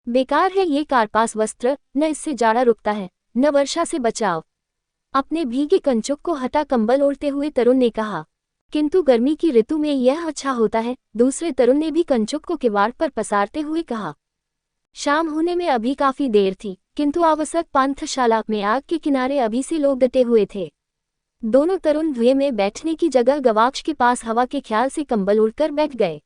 बेकार है ये कार्पास वस्त्र, न इससे जाड़ा रुकता है न वर्षा से बचाव। अपने भीगे कंचुक को हटा कंबल ओढ़ते हुए तरुण ने कहा। किंतु गर्मी की ऋतु में यह अच्छा होता है, दूसरे तरुण ने भी कंचुक को किवाड़ पर पसारते हुए कहा। शाम होने में अभी काफी देर थी, किंतु आवश्यक पांथशाला में आग के किनारे अभी से लोग डटे हुए थे। दोनों तरुण धुएं में बैठने की जगह गवाक्ष के पास हवा के ख्याल से कंबल उड़कर बैठ गए।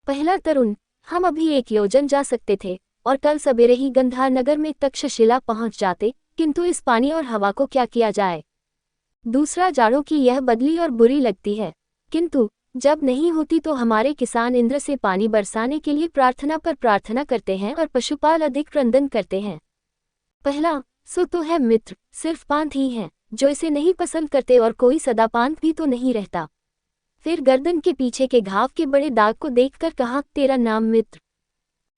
पहला तरुण, हम अभी 1 योजन जा सकते थे और कल सवेरे ही गंधार नगर में तक्षशिला पहुंच जाते, किंतु इस पानी और हवा को क्या किया जाए। दूसरा, जाड़ों की यह बदली और बुरी लगती है, किंतु जब नहीं होती तो हमारे किसान इंद्र से पानी बरसाने के लिए प्रार्थना पर प्रार्थना करते हैं और पशुपाल अधिक क्रंदन करते हैं। पहला, सो तो है मित्र, सिर्फ पांत ही हैं जो इसे नहीं पसंद करते और कोई सदापांत भी तो नहीं रहता। फिर गर्दन के पीछे के घाव के बड़े दाग को देखकर कहा, तेरा नाम मित्र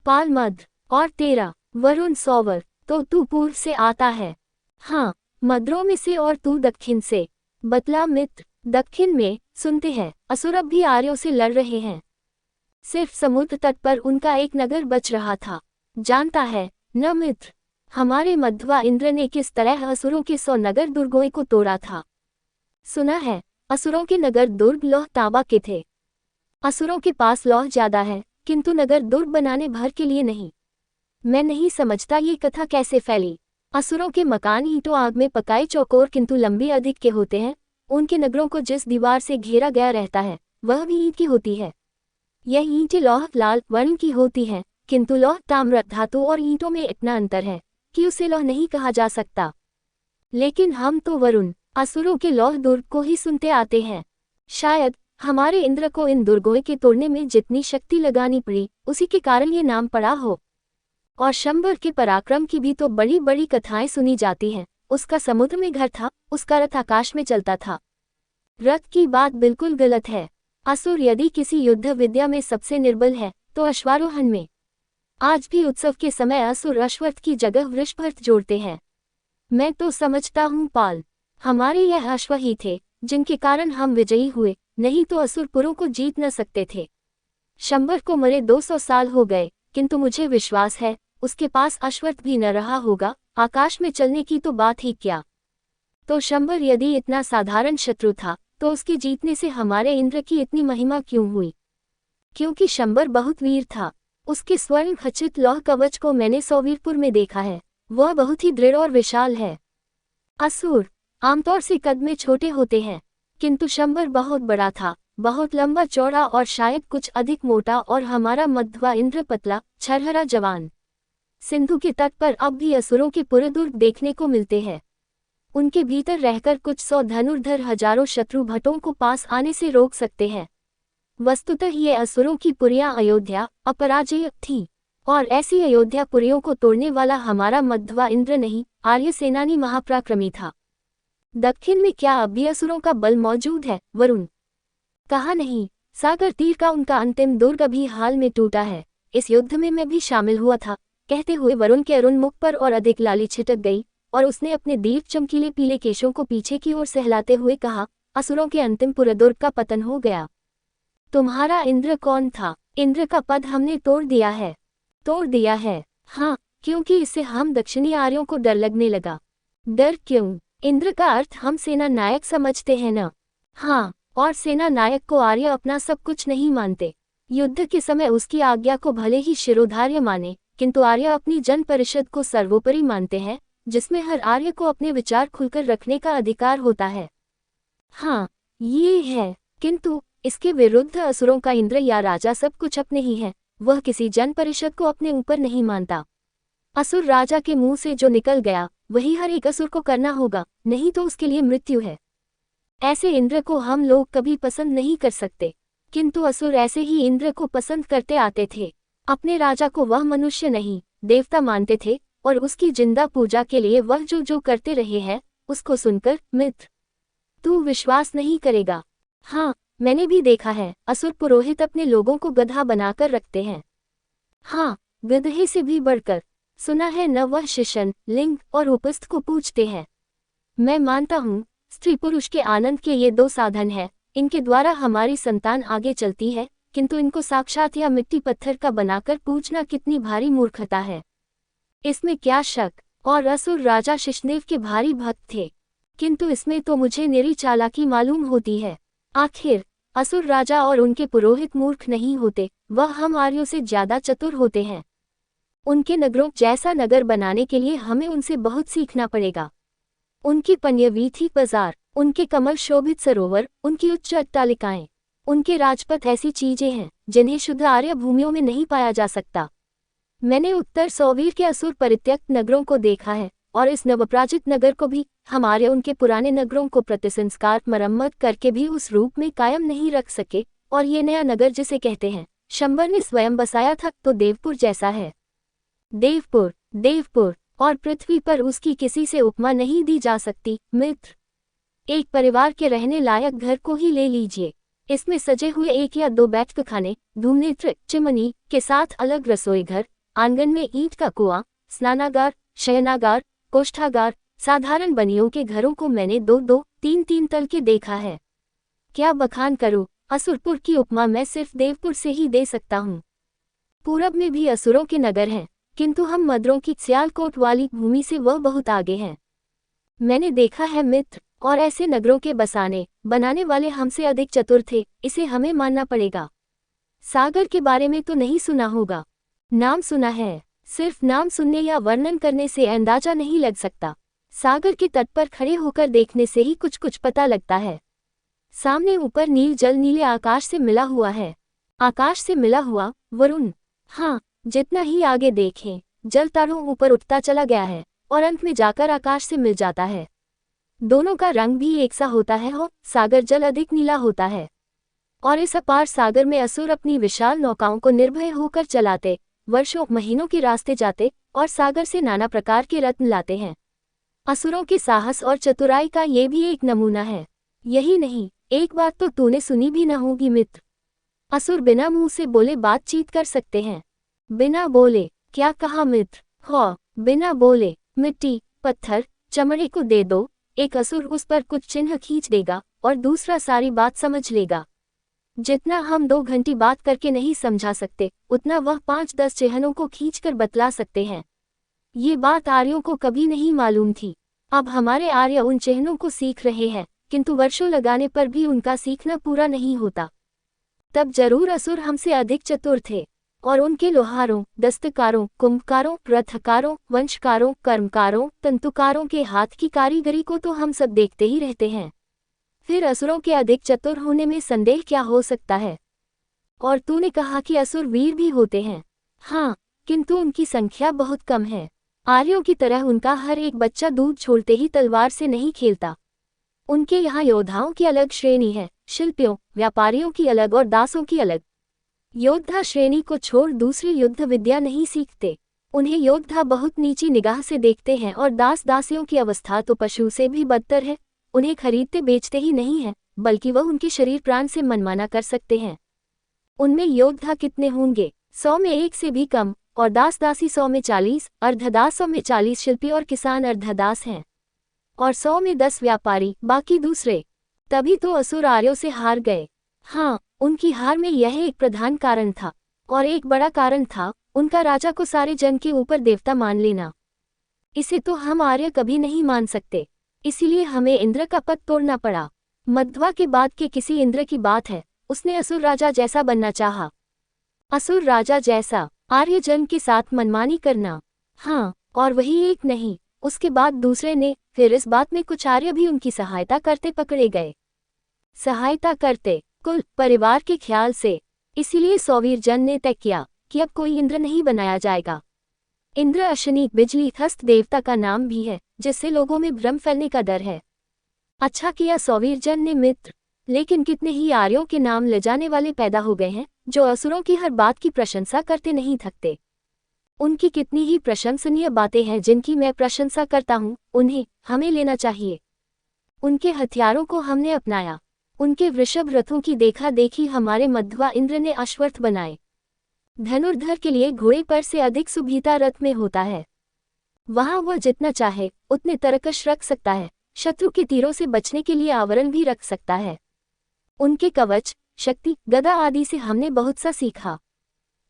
पाल मध्य और तेरा वरुण सौवर, तो तू पूर्व से आता है। हाँ, मद्रों में से और तू दक्षिण से। बतला मित्र। दक्षिण में, सुनते हैं असुर अब भी आर्यों से लड़ रहे हैं। सिर्फ समुद्र तट पर उनका एक नगर बच रहा था। जानता है न मित्र, हमारे मध्वा इंद्र ने किस तरह असुरों के 100 नगर दुर्गों को तोड़ा था। सुना है असुरों के नगर दुर्ग लौह तांबा के थे। असुरों के पास लौह ज्यादा है, किंतु नगर दुर्ग बनाने भर के लिए नहीं। मैं नहीं समझता ये कथा कैसे फैली। असुरों के मकान ईंटों आग में पकाए चौकोर किंतु लंबे अधिक के होते हैं। उनके नगरों को जिस दीवार से घेरा गया रहता है वह भी ईंट की होती है। यह ईंटें लौह लाल वर्ण की होती हैं, किंतु लौह ताम्र धातु और ईंटों में इतना अंतर है कि उसे लौह नहीं कहा जा सकता। लेकिन हम तो वरुण असुरों के लौह दुर्ग को ही सुनते आते हैं। शायद हमारे इंद्र को इन दुर्गों के तोड़ने में जितनी शक्ति लगानी पड़ी उसी के कारण ये नाम पड़ा हो। और शंबर के पराक्रम की भी तो बड़ी बड़ी कथाएं सुनी जाती हैं। उसका समुद्र में घर था, उसका रथ आकाश में चलता था। रथ की बात बिल्कुल गलत है। असुर यदि किसी युद्ध विद्या में सबसे निर्बल है तो अश्वारोहण में। आज भी उत्सव के समय असुर अश्वत्थ की जगह वृषभर्थ जोड़ते हैं। मैं तो समझता हूँ पाल, हमारे यह अश्व ही थे जिनके कारण हम विजयी हुए, नहीं तो असुरपुरों को जीत न सकते थे। शंबर को मरे 200 साल हो गए, किंतु मुझे विश्वास है उसके पास अश्वत्थ भी न रहा होगा। आकाश में चलने की तो बात ही क्या। तो शंबर यदि इतना साधारण शत्रु था तो उसके जीतने से हमारे इंद्र की इतनी महिमा क्यों हुई? क्योंकि शंबर बहुत वीर था। उसके स्वर्ण खचित लौह कवच को मैंने सौवीरपुर में देखा है, वह बहुत ही दृढ़ और विशाल है। असुर आमतौर से कद में छोटे होते हैं, किंतु शंबर बहुत बड़ा था, बहुत लंबा चौड़ा और शायद कुछ अधिक मोटा। और हमारा मध्वा इंद्र पतला छरहरा जवान। सिंधु के तट पर अब भी असुरों के पुरदुर्ग देखने को मिलते हैं। उनके भीतर रहकर कुछ 100 धनुर्धर हजारों शत्रु भटों को पास आने से रोक सकते हैं। वस्तुतः ये असुरों की पुरियां अयोध्या अपराजय थी, और ऐसी अयोध्या पुरियों को तोड़ने वाला हमारा मध्वा इंद्र नहीं, आर्य सेनानी महापराक्रमी था। दक्षिण में क्या अब भी असुरों का बल मौजूद है वरुण? कहा नहीं, सागर तीर का उनका अंतिम दुर्ग अभी हाल में टूटा है। इस युद्ध में मैं भी शामिल हुआ था। कहते हुए वरुण के अरुण मुख पर और अधिक लाली छिटक गई और उसने अपने दीर्घ चमकीले पीले केशों को पीछे की ओर सहलाते हुए कहा, असुरों के अंतिम पुरदुर्ग का पतन हो गया। तुम्हारा इंद्र कौन था? इंद्र का पद हमने तोड़ दिया है। तोड़ दिया है? हाँ, क्योंकि इससे हम दक्षिणी आर्यों को डर लगने लगा। डर क्यों? इंद्र का अर्थ हम सेना नायक समझते हैं न? हाँ, और सेना नायक को आर्य अपना सब कुछ नहीं मानते। युद्ध के समय उसकी आज्ञा को भले ही शिरोधार्य माने, किंतु आर्य अपनी जन परिषद को सर्वोपरि मानते हैं, जिसमें हर आर्य को अपने विचार खुलकर रखने का अधिकार होता है। हाँ, ये है, किंतु इसके विरुद्ध असुरों का इंद्र या राजा सब कुछ अपने ही है, वह किसी जन परिषद को अपने ऊपर नहीं मानता। असुर राजा के मुंह से जो निकल गया वही हर एक असुर को करना होगा, नहीं तो उसके लिए मृत्यु है। ऐसे इंद्र को हम लोग कभी पसंद नहीं कर सकते, किंतु असुर ऐसे ही इंद्र को पसंद करते आते थे। अपने राजा को वह मनुष्य नहीं देवता मानते थे, और उसकी जिंदा पूजा के लिए वह जो जो करते रहे हैं उसको सुनकर मित्र तू विश्वास नहीं करेगा। हाँ, मैंने भी देखा है, असुर पुरोहित अपने लोगों को गधा बनाकर रखते हैं। हाँ, गधे से भी बढ़कर। सुना है न वह शिशन लिंग और उपस्थ को पूछते हैं। मैं मानता हूँ स्त्री पुरुष के आनंद के ये 2 साधन हैं, इनके द्वारा हमारी संतान आगे चलती है, किंतु इनको साक्षात या मिट्टी पत्थर का बनाकर पूजना कितनी भारी मूर्खता है। इसमें क्या शक। और असुर राजा शिशुदेव के भारी भक्त थे, किंतु इसमें तो मुझे निरी चालाकी मालूम होती है। आखिर असुर राजा और उनके पुरोहित मूर्ख नहीं होते, वह हम आर्यों से ज्यादा चतुर होते हैं। उनके नगरों जैसा नगर बनाने के लिए हमें उनसे बहुत सीखना पड़ेगा। उनकी पण्यवीथी बाजार, उनके कमल शोभित सरोवर, उनकी उच्च अट्टालिकाएं, उनके राजपथ ऐसी चीजें हैं जिन्हें शुद्ध आर्य भूमियों में नहीं पाया जा सकता। मैंने उत्तर सौवीर के असुर परित्यक्त नगरों को देखा है, और इस नवपराजित नगर को भी। हमारे उनके पुराने नगरों को प्रतिसंस्कार मरम्मत करके भी उस रूप में कायम नहीं रख सके, और ये नया नगर जिसे कहते हैं शंबर ने स्वयं बसाया था तो देवपुर जैसा है। देवपुर, देवपुर, और पृथ्वी पर उसकी किसी से उपमा नहीं दी जा सकती। मित्र, एक परिवार के रहने लायक घर को ही ले लीजिए। इसमें सजे हुए एक या दो बैठकखाने, धूमनेत्र, चिमनी के साथ अलग रसोई घर, आंगन में ईंट का कुआं, स्नानागार, शयनागार, कोष्ठागार। साधारण बनियों के घरों को मैंने 2-2, 3-3 तल के देखा है। क्या बखान करूं, असुरपुर की उपमा मैं सिर्फ देवपुर से ही दे सकता हूं। पूरब में भी असुरों के नगर हैं, किंतु हम मद्रों की सियालकोट वाली भूमि से वह बहुत आगे हैं। मैंने देखा है मित्र, और ऐसे नगरों के बनाने वाले हमसे अधिक चतुर थे, इसे हमें मानना पड़ेगा। सागर के बारे में तो नहीं सुना होगा, नाम सुना है। सिर्फ नाम सुनने या वर्णन करने से अंदाजा नहीं लग सकता। सागर के तट पर खड़े होकर देखने से ही कुछ कुछ पता लगता है। सामने ऊपर नील जल नीले आकाश से मिला हुआ है। आकाश से मिला हुआ वरुण। हाँ, जितना ही आगे देखें जल तारों ऊपर उठता चला गया है, और अंत में जाकर आकाश से मिल जाता है। दोनों का रंग भी एक सा होता है, और सागर जल अधिक नीला होता है। और इस अपार सागर में असुर अपनी विशाल नौकाओं को निर्भय होकर चलाते, वर्षों महीनों के रास्ते जाते, और सागर से नाना प्रकार के रत्न लाते हैं। असुरों के साहस और चतुराई का ये भी एक नमूना है। यही नहीं, एक बात तो तूने सुनी भी न होगी मित्र। असुर बिना मुंह से बोले बातचीत कर सकते हैं। बिना बोले? क्या कहा मित्र? हाँ, बिना बोले। मिट्टी, पत्थर, चमड़े को दे दो, एक असुर उस पर कुछ चिन्ह खींच देगा, और दूसरा सारी बात समझ लेगा। जितना हम 2 घंटी बात करके नहीं समझा सकते, उतना वह 5-10 चिन्हों को खींचकर बतला सकते हैं। ये बात आर्यों को कभी नहीं मालूम थी। अब हमारे आर्य उन चिन्हों को सीख रहे हैं, किंतु वर्षों लगाने पर भी उनका सीखना पूरा नहीं होता। तब जरूर असुर हमसे अधिक चतुर थे, और उनके लोहारों, दस्तकारों, कुंभकारों, रथकारों, वंशकारों, कर्मकारों, तंतुकारों के हाथ की कारीगरी को तो हम सब देखते ही रहते हैं। फिर असुरों के अधिक चतुर होने में संदेह क्या हो सकता है। और तूने कहा कि असुर वीर भी होते हैं। हाँ, किंतु उनकी संख्या बहुत कम है। आर्यों की तरह उनका हर एक बच्चा दूध छोड़ते ही तलवार से नहीं खेलता। उनके यहाँ योद्धाओं की अलग श्रेणी है, शिल्पियों, व्यापारियों की अलग और दासों की अलग। योद्धा श्रेणी को छोड़ दूसरी युद्ध विद्या नहीं सीखते। उन्हें योद्धा बहुत नीची निगाह से देखते हैं, और दास दासियों की अवस्था तो पशु से भी बदतर है। उन्हें खरीदते बेचते ही नहीं है, बल्कि वह उनके शरीर प्राण से मनमाना कर सकते हैं। उनमें योद्धा कितने होंगे? 100 में 1 से भी कम, और दास दासी 100 में 40, अर्धदास 100 में 40 शिल्पी और किसान अर्धदास हैं, और 100 में 10 व्यापारी, बाकी दूसरे। तभी तो असुर आर्यों से हार गए। हाँ, उनकी हार में यह एक प्रधान कारण था, और एक बड़ा कारण था उनका राजा को सारे जन के ऊपर देवता मान लेना। इसे तो हम आर्य कभी नहीं मान सकते, इसीलिए हमें इंद्र का पद तोड़ना पड़ा। मध्वा के बाद के किसी इंद्र की बात है, उसने असुर राजा जैसा बनना चाहा। असुर राजा जैसा आर्य जन के साथ मनमानी करना। हाँ, और वही एक नहीं, उसके बाद दूसरे ने। फिर इस बात में कुछ आर्य भी उनकी सहायता करते पकड़े गए। सहायता करते कुल परिवार के ख्याल से। इसीलिए सौवीर जन ने तय किया कि अब कोई इंद्र नहीं बनाया जाएगा। इंद्र अशनी बिजली हस्त देवता का नाम भी है, जिससे लोगों में भ्रम फैलने का डर है। अच्छा किया सौवीर जन ने मित्र, लेकिन कितने ही आर्यों के नाम ले जाने वाले पैदा हो गए हैं, जो असुरों की हर बात की प्रशंसा करते नहीं थकते। उनकी कितनी ही प्रशंसनीय बातें हैं जिनकी मैं प्रशंसा करता हूँ, उन्हें हमें लेना चाहिए। उनके हथियारों को हमने अपनाया, उनके वृषभ रथों की देखा देखी हमारे मध्वा इंद्र ने अश्वत्थ बनाए। धनुर्धर के लिए घोड़े पर से अधिक सुभीता रथ में होता है। वहां वह जितना चाहे उतने तरकश रख सकता है, शत्रु के तीरों से बचने के लिए आवरण भी रख सकता है। उनके कवच, शक्ति, गदा आदि से हमने बहुत सा सीखा।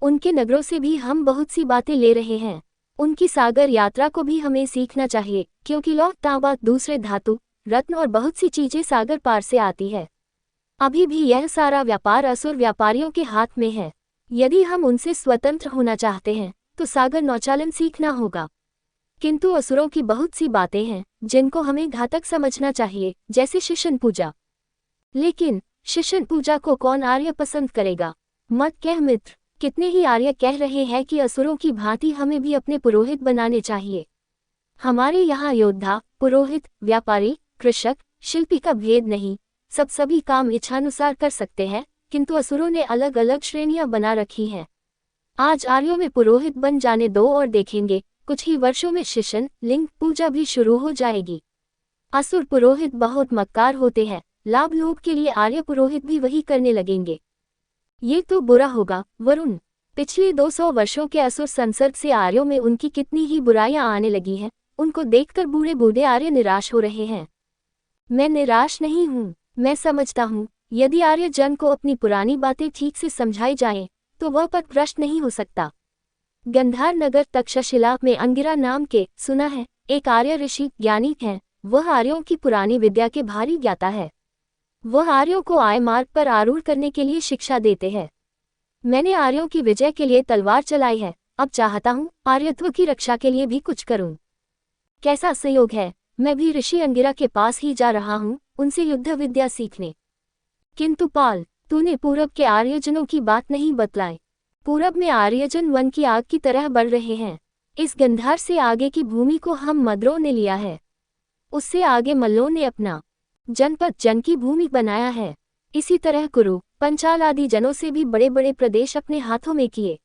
उनके नगरों से भी हम बहुत सी बातें ले रहे हैं। उनकी सागर यात्रा को भी हमें सीखना चाहिए, क्योंकि लौह, तांबा, दूसरे धातु, रत्न और बहुत सी चीजें सागर पार से आती है। अभी भी यह सारा व्यापार असुर व्यापारियों के हाथ में है। यदि हम उनसे स्वतंत्र होना चाहते हैं तो सागर नौचालन सीखना होगा। किंतु असुरों की बहुत सी बातें हैं जिनको हमें घातक समझना चाहिए, जैसे शिशन पूजा। लेकिन शिशन पूजा को कौन आर्य पसंद करेगा? मत कह मित्र। कितने ही आर्य कह रहे हैं कि असुरों की भांति हमें भी अपने पुरोहित बनाने चाहिए। हमारे यहाँ योद्धा, पुरोहित, व्यापारी, कृषक, शिल्पी का भेद नहीं, सब सभी काम इच्छानुसार कर सकते हैं, किंतु असुरों ने अलग अलग श्रेणियां बना रखी हैं। आज आर्यों में पुरोहित बन जाने दो और देखेंगे कुछ ही वर्षों में शिशन, लिंग पूजा भी शुरू हो जाएगी। असुर पुरोहित बहुत मक्कार होते हैं, लाभ लोभ के लिए आर्य पुरोहित भी वही करने लगेंगे। ये तो बुरा होगा वरुण। पिछले 200 वर्षों के असुर संसर्ग से आर्यों में उनकी कितनी ही बुराइयां आने लगी हैं, उनको देखकर बूढ़े बूढ़े आर्य निराश हो रहे हैं। मैं निराश नहीं हूँ। मैं समझता हूँ यदि आर्य जन को अपनी पुरानी बातें ठीक से समझाई जाएं, तो वह पथ भ्रष्ट नहीं हो सकता। गंधार नगर तक्षशिला में अंगिरा नाम के, सुना है, एक आर्य ऋषि ज्ञानी हैं। वह आर्यों की पुरानी विद्या के भारी ज्ञाता है। वह आर्यों को आय मार्ग पर आरूढ़ करने के लिए शिक्षा देते हैं। मैंने आर्यों की विजय के लिए तलवार चलाई है, अब चाहता हूँ आर्यत्व की रक्षा के लिए भी कुछ करूँ। कैसा संयोग है, मैं भी ऋषि अंगिरा के पास ही जा रहा हूँ, उनसे युद्ध विद्या सीखने। किंतु पाल, तूने पूरब के आर्यजनों की बात नहीं बतलाई। पूरब में आर्यजन वन की आग की तरह बढ़ रहे हैं। इस गंधार से आगे की भूमि को हम मद्रों ने लिया है, उससे आगे मल्लों ने अपना जनपद जन की भूमि बनाया है। इसी तरह कुरु, पंचाल आदि जनों से भी बड़े बड़े प्रदेश अपने हाथों में किए।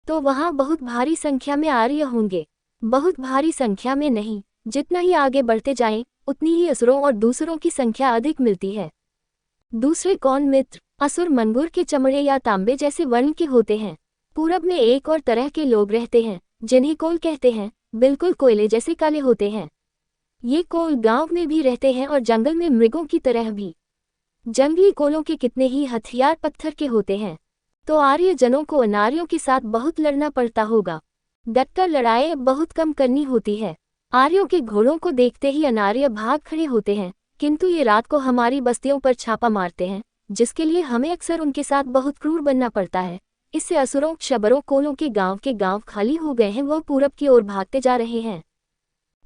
तो वहां बहुत भारी संख्या में आर्य होंगे। बहुत भारी संख्या में नहीं, जितना ही आगे बढ़ते जाएं, उतनी ही असुरों और दूसरों की संख्या अधिक मिलती है। दूसरे कौन मित्र? असुर मंगूर के चमड़े या तांबे जैसे वर्ण के होते हैं। पूरब में एक और तरह के लोग रहते हैं, जिन्हें कोल कहते हैं, बिल्कुल कोयले जैसे काले होते हैं। ये कोल गांव में भी रहते हैं और जंगल में मृगों की तरह भी। जंगली कोलों के कितने ही हथियार पत्थर के होते हैं। तो आर्य जनों को अनार्यों के साथ बहुत लड़ना पड़ता होगा। डटकर लड़ाई बहुत कम करनी होती है। आर्यों के घोड़ों को देखते ही अनार्य भाग खड़े होते हैं, किंतु ये रात को हमारी बस्तियों पर छापा मारते हैं, जिसके लिए हमें अक्सर उनके साथ बहुत क्रूर बनना पड़ता है। इससे असुरों, शबरों, कोलों के गांव खाली हो गए हैं, वह पूरब की ओर भागते जा रहे हैं।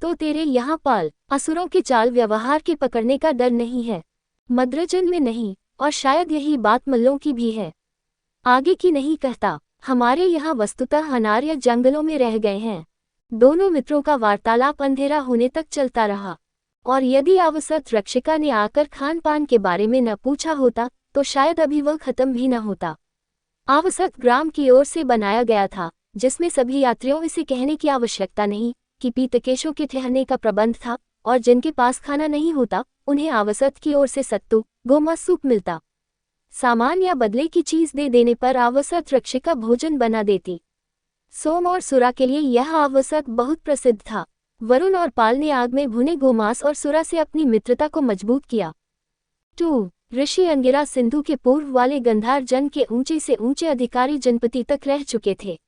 तो तेरे यहाँ पाल, असुरों के चाल व्यवहार के पकड़ने का डर नहीं है। मद्रजन में नहीं, और शायद यही बात मल्लों की भी है। आगे की नहीं कहता। हमारे यहाँ वस्तुतः अनार्य जंगलों में रह गए हैं। दोनों मित्रों का वार्तालाप अंधेरा होने तक चलता रहा, और यदि आवसत रक्षिका ने आकर खान पान के बारे में न पूछा होता तो शायद अभी वह खत्म भी न होता। आवसत ग्राम की ओर से बनाया गया था, जिसमें सभी यात्रियों इसे कहने की आवश्यकता नहीं कि पीतकेशों के ठहरने का प्रबंध था, और जिनके पास खाना नहीं होता उन्हें आवसत की ओर से सत्तू, गोमांस सूप मिलता। सामान या बदले की चीज दे देने पर आवसत रक्षिका भोजन बना देती। सोम और सुरा के लिए यह आवसत बहुत प्रसिद्ध था। वरुण और पाल ने आग में भुने गोमांस और सुरा से अपनी मित्रता को मजबूत किया। 2. ऋषि अंगिरा सिंधु के पूर्व वाले गंधार जन के ऊंचे से ऊंचे अधिकारी जनपति तक रह चुके थे।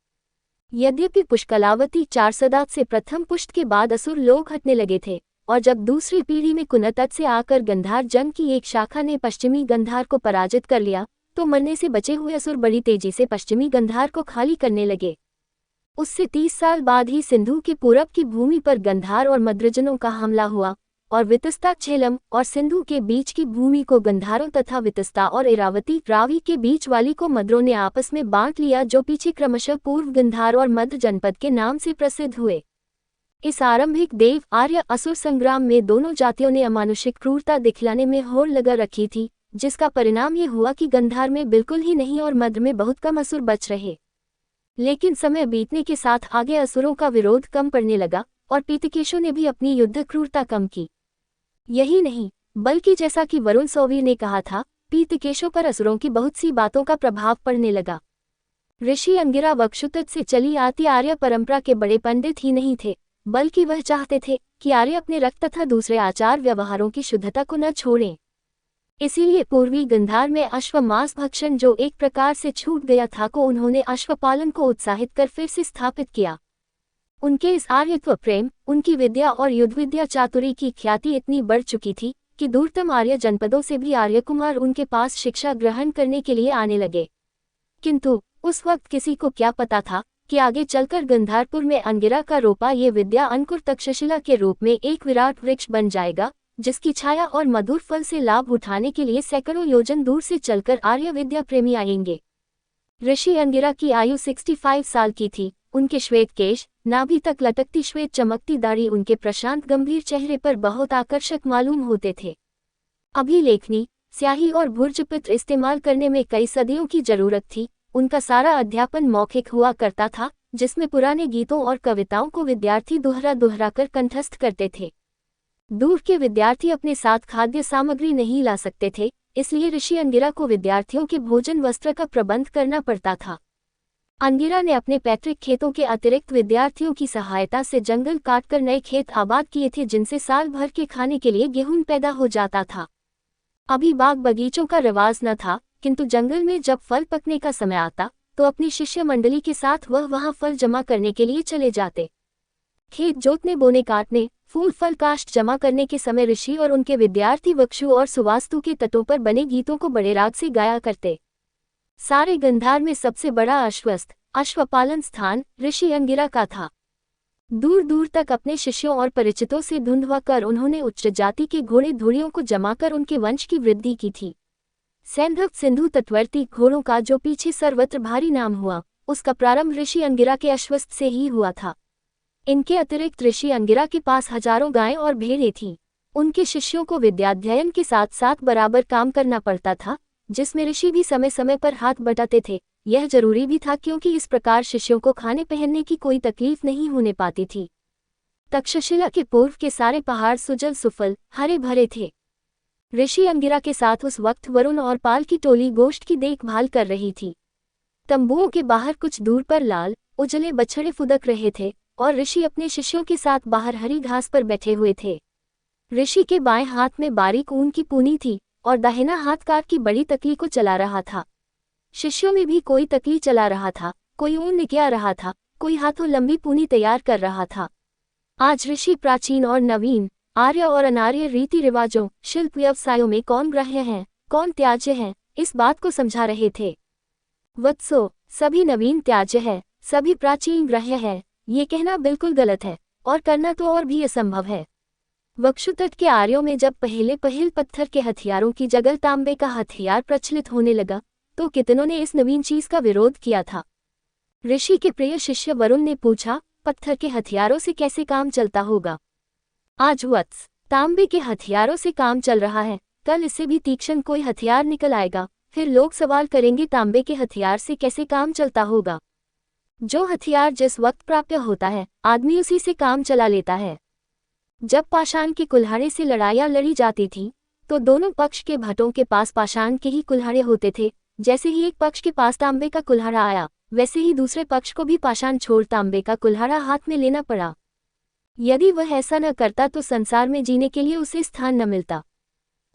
यद्यपि पुष्कलावती 4 शताब्दी से प्रथम पुष्ट के बाद असुर लोग हटने लगे थे, और जब दूसरी पीढ़ी में कुनतट से आकर गंधार जन की एक शाखा ने पश्चिमी गंधार को पराजित कर लिया, तो मरने से बचे हुए असुर बड़ी तेजी से पश्चिमी गंधार को खाली करने लगे। उससे 30 साल बाद ही सिंधु के पूरब की भूमि पर गंधार और मद्रजनों का हमला हुआ, और वितस्ता झेलम और सिंधु के बीच की भूमि को गंधारों तथा वितस्ता और इरावती रावी के बीच वाली को मद्रों ने आपस में बांट लिया, जो पीछे क्रमशः पूर्व गंधार और मद्र जनपद के नाम से प्रसिद्ध हुए। इस आरंभिक देव आर्य असुर संग्राम में दोनों जातियों ने अमानुषिक क्रूरता दिखलाने में होड़ लगा रखी थी, जिसका परिणाम ये हुआ कि गंधार में बिल्कुल ही नहीं और मद्र में बहुत कम असुर बच रहे। लेकिन समय बीतने के साथ आगे असुरों का विरोध कम पड़ने लगा, और पीतकेशों ने भी अपनी युद्ध क्रूरता कम की। यही नहीं, बल्कि जैसा कि वरुण सोवी ने कहा था, पीतकेशों पर असुरों की बहुत सी बातों का प्रभाव पड़ने लगा। ऋषि अंगिरा वक्षुतट से चली आती आर्य परंपरा के बड़े पंडित ही नहीं थे, बल्कि वह चाहते थे कि आर्य अपने रक्त तथा दूसरे आचार व्यवहारों की शुद्धता को न छोड़ें। इसीलिए पूर्वी गंधार में अश्व मांस भक्षण जो एक प्रकार से छूट गया था को उन्होंने अश्वपालन को उत्साहित कर फिर से स्थापित किया। उनके इस आर्यत्व प्रेम, उनकी विद्या और युद्धविद्या चातुरी की ख्याति इतनी बढ़ चुकी थी कि दूरतम आर्य जनपदों से भी आर्यकुमार उनके पास शिक्षा ग्रहण करने के लिए आने लगे। किंतु उस वक्त किसी को क्या पता था कि आगे चलकर गंधारपुर में अंगिरा का रोपा ये विद्या अंकुर तक्षशिला के रूप में एक विराट वृक्ष बन जाएगा, जिसकी छाया और मधुर फल से लाभ उठाने के लिए सैकड़ों योजन दूर से चलकर आर्य विद्या प्रेमी आएंगे। ऋषि अंगिरा की आयु 65 साल की थी। उनके श्वेत केश, नाभि तक लटकती श्वेत चमकती दाढ़ी उनके प्रशांत गंभीर चेहरे पर बहुत आकर्षक मालूम होते थे। अभिलेखनी, स्याही और भुर्जपत्र इस्तेमाल करने में कई सदियों की जरूरत थी। उनका सारा अध्यापन मौखिक हुआ करता था, जिसमें पुराने गीतों और कविताओं को विद्यार्थी दोहरा दोहरा कर कंठस्थ करते थे। दूर के विद्यार्थी अपने साथ खाद्य सामग्री नहीं ला सकते थे, इसलिए ऋषि अंगिरा को विद्यार्थियों के भोजन वस्त्र का प्रबंध करना पड़ता था। अंगिरा ने अपने पैतृक खेतों के अतिरिक्त विद्यार्थियों की सहायता से जंगल काटकर नए खेत आबाद किए थे, जिनसे साल भर के खाने के लिए गेहूं पैदा हो जाता था। अभी बाग बगीचों का रिवाज न था, किंतु जंगल में जब फल पकने का समय आता तो अपनी शिष्य मंडली के साथ वह वहां फल जमा करने के लिए चले जाते। खेत जोतने, बोने, काटने, फूल फल काष्ठ जमा करने के समय ऋषि और उनके विद्यार्थी वक्षु और सुवास्तु के तटों पर बने गीतों को बड़े राग से गाया करते। सारे गंधार में सबसे बड़ा अश्वपालन स्थान ऋषि अंगिरा का था। दूर दूर तक अपने शिष्यों और परिचितों से धुंधवा कर उन्होंने उच्च जाति के घोड़े धुड़ियों को जमाकर उनके वंश की वृद्धि की थी। सैंधव सिंधु तटवर्ती घोड़ों का जो पीछे सर्वत्र भारी नाम हुआ, उसका प्रारंभ ऋषि अंगिरा के अश्वस्थ से ही हुआ था। इनके अतिरिक्त ऋषि अंगिरा के पास हजारों गायें और भेड़ें थीं। उनके शिष्यों को विद्याध्ययन के साथ साथ बराबर काम करना पड़ता था, जिसमें ऋषि भी समय समय पर हाथ बटाते थे। यह जरूरी भी था, क्योंकि इस प्रकार शिष्यों को खाने पहनने की कोई तकलीफ नहीं होने पाती थी। तक्षशिला के पूर्व के सारे पहाड़ सुजल सुफल हरे भरे थे। ऋषि अंगिरा के साथ उस वक्त वरुण और पाल की टोली गोश्त की देखभाल कर रही थी। तंबुओं के बाहर कुछ दूर पर लाल उजले बछड़े फुदक रहे थे और ऋषि अपने शिष्यों के साथ बाहर हरी घास पर बैठे हुए थे। ऋषि के बाएं हाथ में बारीक ऊन की पूनी थी और दाहिना हाथ कार की बड़ी तकली को चला रहा था। शिष्यों में भी कोई तकली चला रहा था, कोई ऊन निकिया रहा था, कोई हाथों लंबी पूनी तैयार कर रहा था। आज ऋषि प्राचीन और नवीन, आर्य और अनार्य रीति रिवाजों, शिल्प व्यवसायों में कौन ग्राह्य है, कौन त्याज्य है, इस बात को समझा रहे थे। वत्सो, सभी नवीन त्याज्य है, सभी प्राचीन ग्राह्य है, ये कहना बिल्कुल गलत है, और करना तो और भी असंभव है। वक्षुतट के आर्यों में जब पहल पत्थर के हथियारों की जगह तांबे का हथियार प्रचलित होने लगा, तो कितनों ने इस नवीन चीज का विरोध किया था। ऋषि के प्रिय शिष्य वरुण ने पूछा, पत्थर के हथियारों से कैसे काम चलता होगा? आज वत्स, तांबे के हथियारों से काम चल रहा है, कल इससे भी तीक्ष्ण कोई हथियार निकल आएगा, फिर लोग सवाल करेंगे तांबे के हथियार से कैसे काम चलता होगा। जो हथियार जिस वक्त प्राप्त होता है, आदमी उसी से काम चला लेता है। जब पाषाण के कुल्हाड़े से लड़ाइयां लड़ी जाती थी, तो दोनों पक्ष के भटों के पास पाषाण के ही कुल्हाड़े होते थे। जैसे ही एक पक्ष के पास तांबे का कुल्हाड़ा आया, वैसे ही दूसरे पक्ष को भी पाषाण छोड़ तांबे का कुल्हाड़ा हाथ में लेना पड़ा। यदि वह ऐसा न करता तो संसार में जीने के लिए उसे स्थान न मिलता।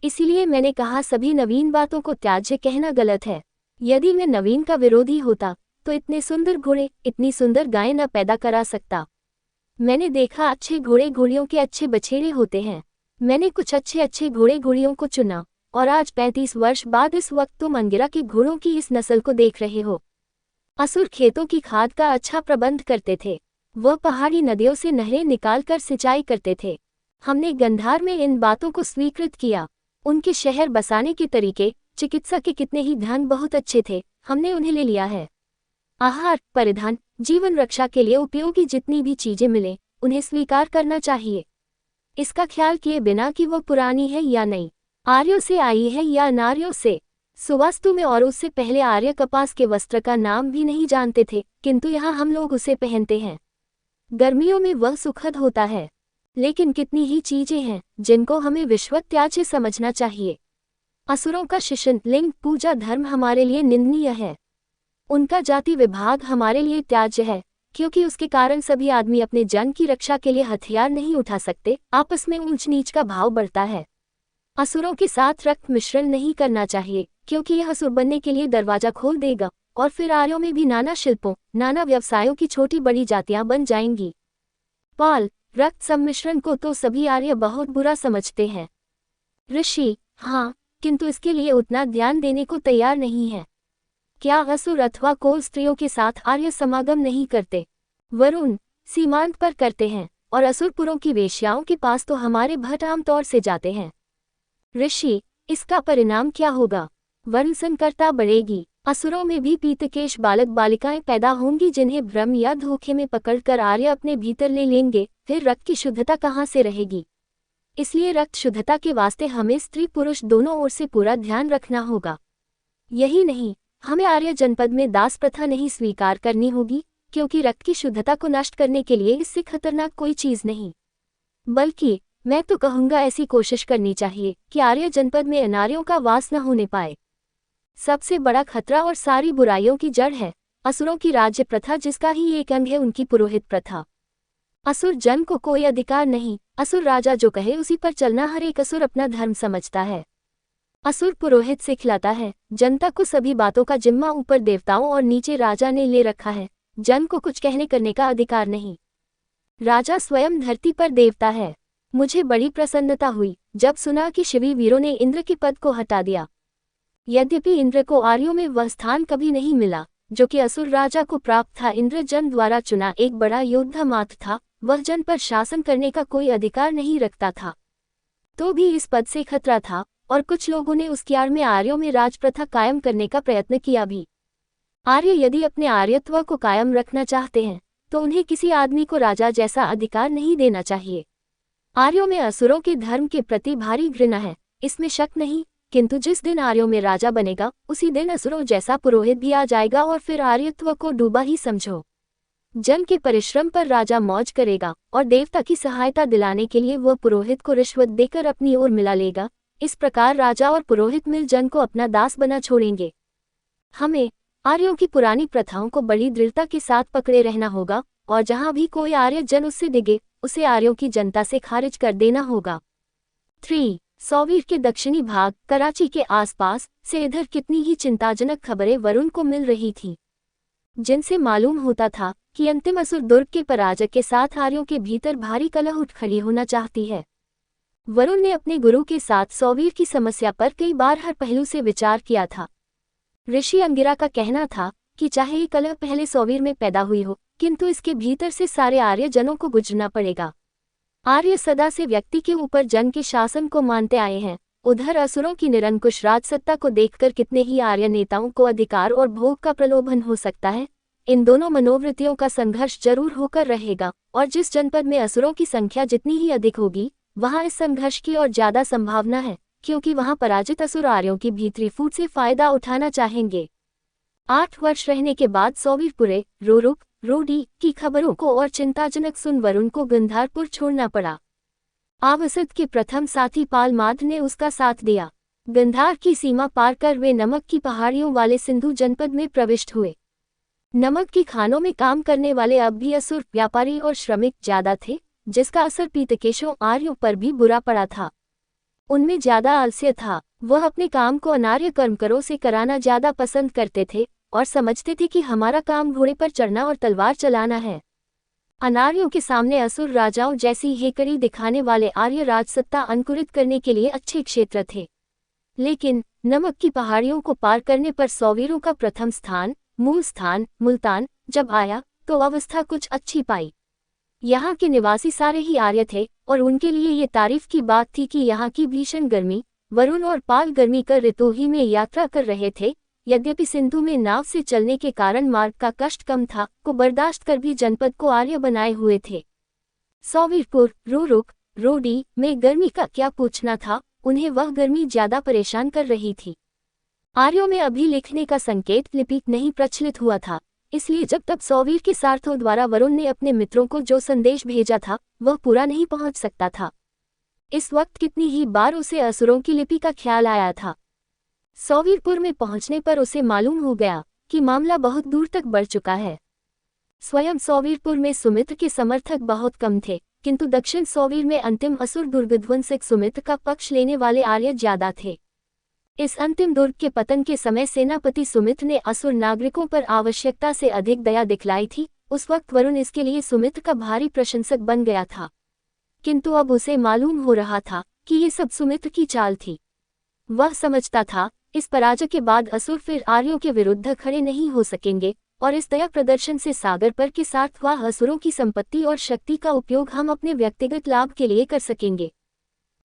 इसीलिए मैंने कहा, सभी नवीन बातों को त्याज्य कहना गलत है। यदि मैं नवीन का विरोधी होता तो इतने सुंदर घोड़े, इतनी सुंदर गायें न पैदा करा सकता। मैंने देखा, अच्छे घोड़े घोड़ियों के अच्छे बछेड़े होते हैं। मैंने कुछ अच्छे घोड़े घोड़ियों को चुना, और आज 35 वर्ष बाद इस वक्त तुम अंगिरा के घोड़ों की इस नस्ल को देख रहे हो। असुर खेतों की खाद का अच्छा प्रबंध करते थे। वह पहाड़ी नदियों से नहरें निकालकर सिंचाई करते थे। हमने गंधार में इन बातों को स्वीकृत किया। उनके शहर बसाने के तरीके, चिकित्सा के कितने ही ध्यान बहुत अच्छे थे, हमने उन्हें ले लिया है। आहार, परिधान, जीवन रक्षा के लिए उपयोगी जितनी भी चीजें मिले, उन्हें स्वीकार करना चाहिए। इसका ख्याल किए बिना कि वो पुरानी है या नहीं, आर्यों से आई है या अनार्यों से। सुवास्तु में और उससे पहले आर्य कपास के वस्त्र का नाम भी नहीं जानते थे, किंतु यहाँ हम लोग उसे पहनते हैं। गर्मियों में वह सुखद होता है। लेकिन कितनी ही चीजें हैं जिनको हमें विश्वत्याज्य समझना चाहिए। असुरों का शिशन, लिंग पूजा धर्म हमारे लिए निंदनीय है। उनका जाति विभाग हमारे लिए त्याज्य है, क्योंकि उसके कारण सभी आदमी अपने जन की रक्षा के लिए हथियार नहीं उठा सकते। आपस में ऊंच नीच का भाव बढ़ता है। असुरों के साथ रक्त मिश्रण नहीं करना चाहिए, क्योंकि यह असुर बनने के लिए दरवाजा खोल देगा और फिर आर्यों में भी नाना शिल्पों, नाना व्यवसायों की छोटी बड़ी जातियां बन जाएंगी। पाल, रक्त सम्मिश्रण को तो सभी आर्य बहुत बुरा समझते हैं। ऋषि, हाँ, किंतु इसके लिए उतना ध्यान देने को तैयार नहीं है। क्या असुर अथवा कोल स्त्रियों के साथ आर्य समागम नहीं करते? वरुण, सीमांत पर करते हैं, और असुरपुरों की वेश्याओं के पास तो हमारे भट्ट आमतौर से जाते हैं। ऋषि, इसका परिणाम क्या होगा? वरुण, संकरता बढ़ेगी। असुरों में भी पीतकेश बालक बालिकाएं पैदा होंगी जिन्हें भ्रम या धोखे में पकड़कर आर्य अपने भीतर ले लेंगे। फिर रक्त की शुद्धता कहाँ से रहेगी? इसलिए रक्त शुद्धता के वास्ते हमें स्त्री पुरुष दोनों ओर से पूरा ध्यान रखना होगा। यही नहीं, हमें आर्य जनपद में दास प्रथा नहीं स्वीकार करनी होगी, क्योंकि रक्त की शुद्धता को नष्ट करने के लिए इससे खतरनाक कोई चीज नहीं। बल्कि मैं तो कहूँगा ऐसी कोशिश करनी चाहिए कि आर्य जनपद में अनार्यों का वास न होने पाए। सबसे बड़ा खतरा और सारी बुराइयों की जड़ है असुरों की राज्य प्रथा, जिसका ही एक अंग है उनकी पुरोहित प्रथा। असुर जन को कोई अधिकार नहीं, असुर राजा जो कहे उसी पर चलना हर एक असुर अपना धर्म समझता है। असुर पुरोहित से खिलाता है, जनता को सभी बातों का जिम्मा ऊपर देवताओं और नीचे राजा ने ले रखा है। जन को कुछ कहने करने का अधिकार नहीं। राजा स्वयं धरती पर देवता है। मुझे बड़ी प्रसन्नता हुई जब सुना कि शिवी वीरों ने इंद्र के पद को हटा दिया। यद्यपि इंद्र को आर्यों में वह स्थान कभी नहीं मिला जो कि असुर राजा को प्राप्त था। इंद्र जन द्वारा चुना एक बड़ा योद्धा मात्र था, वह जन पर शासन करने का कोई अधिकार नहीं रखता था। तो भी इस पद से खतरा था और कुछ लोगों ने उसकी आड़ में आर्यों में राजप्रथा कायम करने का प्रयत्न किया भी। आर्य यदि अपने आर्यत्व को कायम रखना चाहते हैं तो उन्हें किसी आदमी को राजा जैसा अधिकार नहीं देना चाहिए। आर्यों में असुरों के धर्म के प्रति भारी घृणा है, इसमें शक नहीं, किंतु जिस दिन आर्यों में राजा बनेगा उसी दिन असुरों जैसा पुरोहित भी आ जाएगा और फिर आर्यत्व को डूबा ही समझो। जन के परिश्रम पर राजा मौज करेगा और देवता की सहायता दिलाने के लिए वह पुरोहित को रिश्वत देकर अपनी ओर मिला लेगा। इस प्रकार राजा और पुरोहित मिल जन को अपना दास बना छोड़ेंगे। हमें आर्यों की पुरानी प्रथाओं को बड़ी दृढ़ता के साथ पकड़े रहना होगा और जहां भी कोई आर्य जन उससे डिगे उसे आर्यों की जनता से खारिज कर देना होगा। 3. सौवीर के दक्षिणी भाग कराची के आसपास से इधर कितनी ही चिंताजनक खबरें वरुण को मिल रही थीं, जिनसे मालूम होता था कि अंतिम असुर दुर्ग के पराजय के साथ आर्यों के भीतर भारी कलह उठ खड़ी होना चाहती है। वरुण ने अपने गुरु के साथ सौवीर की समस्या पर कई बार हर पहलू से विचार किया था। ऋषि अंगिरा का कहना था कि चाहे ये कलह पहले सौवीर में पैदा हुई हो, किंतु इसके भीतर से सारे आर्य जनों को गुजरना पड़ेगा। आर्य सदा से व्यक्ति के ऊपर जन के शासन को मानते आए हैं। उधर असुरों की निरंकुश राजसत्ता को देखकर कितने ही आर्य नेताओं को अधिकार और भोग का प्रलोभन हो सकता है। इन दोनों मनोवृत्तियों का संघर्ष जरूर होकर रहेगा और जिस जनपद में असुरों की संख्या जितनी ही अधिक होगी वहां इस संघर्ष की और ज्यादा संभावना है, क्योंकि वहां पराजित असुर आर्यों की भीतरी फूट से फायदा उठाना चाहेंगे। 8 वर्ष रहने के बाद सौवीरपुरे, रोरुक, रोडी की खबरों को और चिंताजनक सुन वरुण को गंधारपुर छोड़ना पड़ा। आवसद के प्रथम साथी पालमाद ने उसका साथ दिया। गंधार की सीमा पार कर वे नमक की पहाड़ियों वाले सिंधु जनपद में प्रविष्ट हुए। नमक की खानों में काम करने वाले अब भी असुर व्यापारी और श्रमिक ज्यादा थे, जिसका असर पीतकेशों आर्यों पर भी बुरा पड़ा था। उनमें ज्यादा आलस्य था, वह अपने काम को अनार्य कर्मकरों से कराना ज्यादा पसंद करते थे और समझते थे कि हमारा काम घोड़े पर चढ़ना और तलवार चलाना है। अनार्यों के सामने असुर राजाओं जैसी हेकड़ी दिखाने वाले आर्य राजसत्ता अंकुरित करने के लिए अच्छे क्षेत्र थे। लेकिन नमक की पहाड़ियों को पार करने पर सौवीरों का प्रथम स्थान, मूल स्थान मुल्तान जब आया तो अवस्था कुछ अच्छी पाई। यहाँ के निवासी सारे ही आर्य थे और उनके लिए ये तारीफ की बात थी कि यहाँ की भीषण गर्मी, वरुण और पाल गर्मी कर ऋतु ही में यात्रा कर रहे थे। यद्यपि सिंधु में नाव से चलने के कारण मार्ग का कष्ट कम था, को बर्दाश्त कर भी जनपद को आर्य बनाए हुए थे। सौवीरपुर, रोरुक, रोडी में गर्मी का क्या पूछना था, उन्हें वह गर्मी ज्यादा परेशान कर रही थी। आर्यों में अभी लिखने का संकेत लिपि नहीं प्रचलित हुआ था, इसलिए जब तक सौवीर के सारथों द्वारा वरुण ने अपने मित्रों को जो संदेश भेजा था वह पूरा नहीं पहुंच सकता था। इस वक्त कितनी ही बार उसे असुरों की लिपि का ख्याल आया था। सौवीरपुर में पहुंचने पर उसे मालूम हो गया कि मामला बहुत दूर तक बढ़ चुका है। स्वयं सौवीरपुर में सुमित्र के समर्थक बहुत कम थे, किंतु दक्षिण सौवीर में अंतिम असुर दुर्गध्वंसक सुमित्र का पक्ष लेने वाले आर्य ज्यादा थे। इस अंतिम दुर्ग के पतन के समय सेनापति सुमित्र ने असुर नागरिकों पर आवश्यकता से अधिक दया दिखलाई थी। उस वक्त वरुण इसके लिए सुमित्र का भारी प्रशंसक बन गया था, किंतु अब उसे मालूम हो रहा था कि ये सब सुमित्र की चाल थी। वह समझता था इस पराजय के बाद असुर फिर आर्यों के विरुद्ध खड़े नहीं हो सकेंगे और इस दया प्रदर्शन से सागर पर के सार्थवाह असुरों की संपत्ति और शक्ति का उपयोग हम अपने व्यक्तिगत लाभ के लिए कर सकेंगे।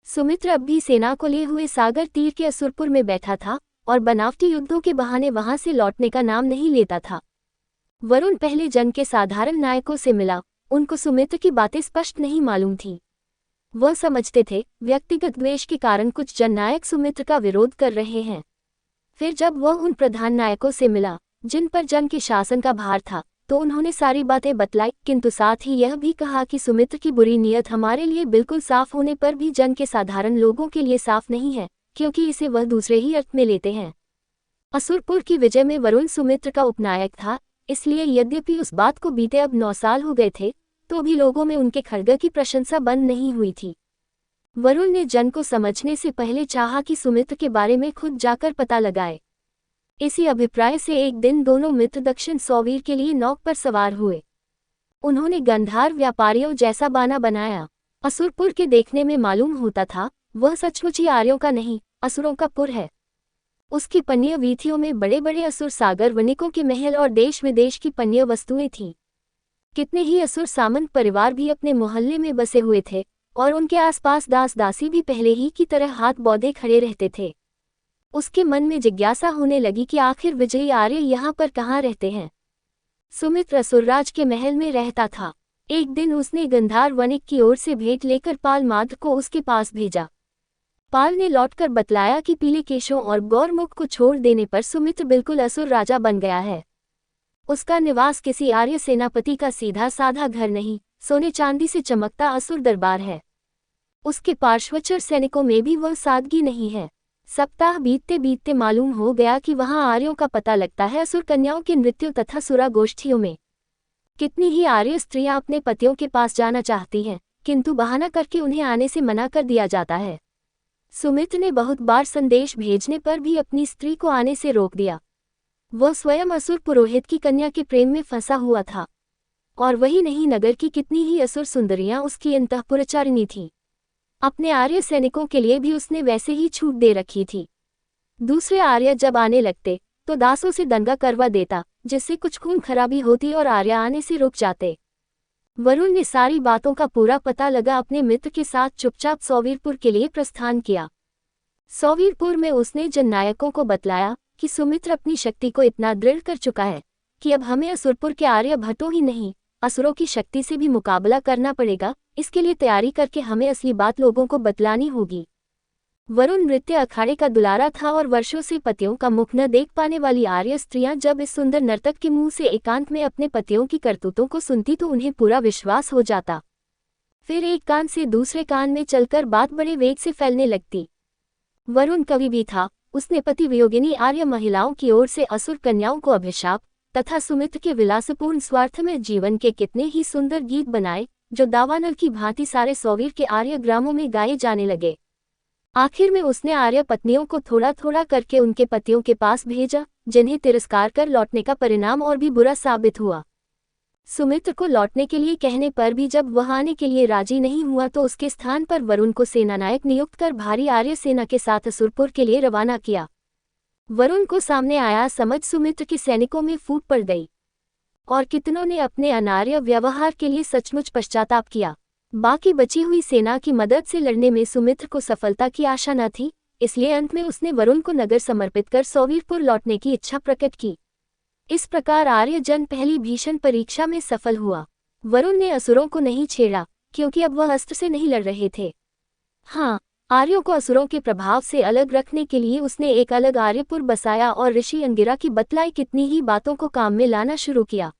सुमित्र अब भी सेना को लिए हुए सागर तीर के असुरपुर में बैठा था और बनावटी युद्धों के बहाने वहां से लौटने का नाम नहीं लेता था। वरुण पहले जन के साधारण नायकों से मिला, उनको सुमित्र की बातें स्पष्ट नहीं मालूम थी। वह समझते थे व्यक्तिगत द्वेष के कारण कुछ जननायक सुमित्र का विरोध कर रहे हैं। फिर जब वह उन प्रधान नायकों से मिला जिन पर जन के शासन का भार था, तो उन्होंने सारी बातें बतलाई, किंतु साथ ही यह भी कहा कि सुमित्र की बुरी नीयत हमारे लिए बिल्कुल साफ होने पर भी जन के साधारण लोगों के लिए साफ नहीं है, क्योंकि इसे वह दूसरे ही अर्थ में लेते हैं। असुरपुर की विजय में वरुण सुमित्र का उपनायक था, इसलिए यद्यपि उस बात को बीते अब 9 साल हो गए थे, तो भी लोगों में उनके खड्ग की प्रशंसा बंद नहीं हुई थी। वरुण ने जन को समझने से पहले चाहा कि सुमित्र के बारे में खुद जाकर पता लगाए। इसी अभिप्राय से एक दिन दोनों मित्र दक्षिण सौवीर के लिए नौक पर सवार हुए। उन्होंने गंधार व्यापारियों जैसा बाना बनाया। असुरपुर के देखने में मालूम होता था वह सचमुच ही आर्यों का नहीं, असुरों का पुर है। उसकी पन्य वीथियों में बड़े बड़े असुर सागर वणिकों के महल और देश विदेश की पन्य वस्तुएं थीं। कितने ही असुर सामंत परिवार भी अपने मोहल्ले में बसे हुए थे और उनके आसपास दास दासी भी पहले ही की तरह हाथ बौधे खड़े रहते थे। उसके मन में जिज्ञासा होने लगी कि आखिर विजयी आर्य यहाँ पर कहाँ रहते हैं। सुमित्र असुरराज के महल में रहता था। एक दिन उसने गंधार वणिक की ओर से भेंट लेकर पाल माद्र को उसके पास भेजा। पाल ने लौटकर बतलाया कि पीले केशों और गौरमुख को छोड़ देने पर सुमित्र बिल्कुल असुर राजा बन गया है। उसका निवास किसी आर्य सेनापति का सीधा साधा घर नहीं, सोने चांदी से चमकता असुर दरबार है। उसके पार्श्वचर सैनिकों में भी वह सादगी नहीं है। सप्ताह बीतते बीतते मालूम हो गया कि वहां आर्यों का पता लगता है असुर कन्याओं के नृत्यों तथा सुरा गोष्ठियों में। कितनी ही आर्य स्त्रियां अपने पतियों के पास जाना चाहती हैं, किंतु बहाना करके उन्हें आने से मना कर दिया जाता है। सुमित्र ने बहुत बार संदेश भेजने पर भी अपनी स्त्री को आने से रोक दिया। वह स्वयं असुर पुरोहित की कन्या के प्रेम में फंसा हुआ था, और वही नहीं नगर की कितनी ही असुर सुंदरियां उसकी अंतःपुरचारिणी थीं। अपने आर्य सैनिकों के लिए भी उसने वैसे ही छूट दे रखी थी। दूसरे आर्य जब आने लगते तो दासों से दंगा करवा देता, जिससे कुछ खून खराबी होती और आर्य आने से रुक जाते। वरुण ने सारी बातों का पूरा पता लगा अपने मित्र के साथ चुपचाप सौवीरपुर के लिए प्रस्थान किया। सौवीरपुर में उसने जननायकों को बतलाया कि सुमित्र अपनी शक्ति को इतना दृढ़ कर चुका है कि अब हमें असुरपुर के आर्य भट्टों ही नहीं, असुरों की शक्ति से भी मुकाबला करना पड़ेगा। इसके लिए तैयारी करके हमें असली बात लोगों को बतलानी होगी। वरुण नृत्य अखाड़े का दुलारा था और वर्षों से पतियों का मुख न देख पाने वाली आर्य स्त्रियां जब इस सुंदर नर्तक के मुंह से एकांत में अपने पतियों की करतूतों को सुनती तो उन्हें पूरा विश्वास हो जाता। फिर एक कान से दूसरे कान में चलकर बात बड़े वेग से फैलने लगती। वरुण कवि भी था। उसने पति वियोगिनी आर्य महिलाओं की ओर से असुर कन्याओं को अभिशाप तथा सुमित्र के विलासपूर्ण स्वार्थमय जीवन के कितने ही सुंदर गीत बनाए, जो दावानल की भांति सारे सौवीर के आर्य ग्रामों में गाए जाने लगे। आखिर में उसने आर्य पत्नियों को थोड़ा थोड़ा करके उनके पतियों के पास भेजा, जिन्हें तिरस्कार कर लौटने का परिणाम और भी बुरा साबित हुआ। सुमित्र को लौटने के लिए कहने पर भी जब वह आने के लिए राजी नहीं हुआ तो उसके स्थान पर वरुण को सेनानायक नियुक्त कर भारी आर्य सेना के साथ असुरपुर के लिए रवाना किया। वरुण को सामने आया समझ सुमित्र के सैनिकों में फूट पड़ गई, और कितनों ने अपने अनार्य व्यवहार के लिए सचमुच पश्चाताप किया। बाकी बची हुई सेना की मदद से लड़ने में सुमित्र को सफलता की आशा न थी, इसलिए अंत में उसने वरुण को नगर समर्पित कर सौवीरपुर लौटने की इच्छा प्रकट की। इस प्रकार आर्य जन पहली भीषण परीक्षा में सफल हुआ। वरुण ने असुरों को नहीं छेड़ा, क्योंकि अब वह अस्त्र से नहीं लड़ रहे थे। हाँ, आर्यों को असुरों के प्रभाव से अलग रखने के लिए उसने एक अलग आर्यपुर बसाया और ऋषि अंगिरा की बतलाई कितनी ही बातों को काम में लाना शुरू किया।